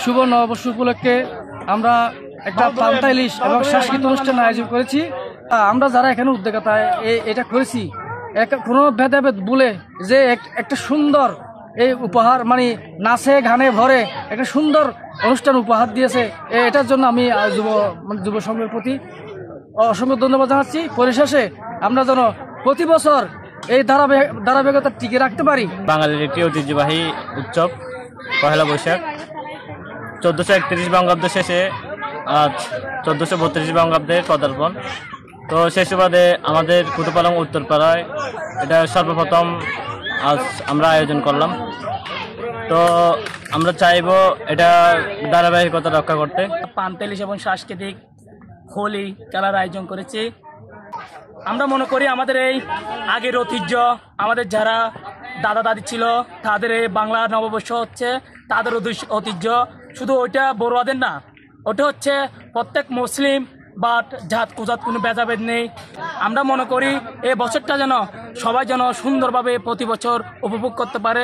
শুভ নববর্ষ উপলক্ষে আমরা একটা পান্তা ইলিশ এবং সাংস্কৃতিক অনুষ্ঠান আয়োজন করেছি। আমরা যারা এখানে উদ্যোক্তায় এটা করেছি কোনো ভেদাভেদ বলে যে একটা সুন্দর এই উপহার মানে নাচে গানে ভরে একটা সুন্দর অনুষ্ঠান উপহার দিয়েছে, এটার জন্য আমি যুব সংঘের প্রতি অসংখ্য ধন্যবাদ জানাচ্ছি। পরিশেষে আমরা যেন প্রতি বছর এই ধারাবাহিকতা টিকে রাখতে পারি। বাঙালির একটি ঐতিহ্যবাহী উৎসব পহেলা বৈশাখ 1431 বঙ্গাব্দ শেষে আজ 1432 বঙ্গাব্দের পদার্পণ। তো সেই সুবাদে আমাদের কুতুপালং উত্তরপাড়ায় এটা সর্বপ্রথম আজ আমরা আয়োজন করলাম। তো আমরা চাইব এটা ধারাবাহিকতা রক্ষা করতে। পান্তা ইলিশ এবং সাংস্কৃতিক হোলি খেলার আয়োজন করেছি। আমরা মনে করি আমাদের এই আগের ঐতিহ্য, আমাদের যারা দাদা দাদি ছিল তাদের এই বাংলা নববর্ষ হচ্ছে তাদের ঐতিহ্য। শুধু ওইটা বড়ুয়াদের না, ওটা হচ্ছে প্রত্যেক মুসলিম বা জাত কুজাত কোনো ভেদাভেদ নেই। আমরা মনে করি এই বছরটা যেন সবাই যেন সুন্দরভাবে প্রতি বছর উপভোগ করতে পারে।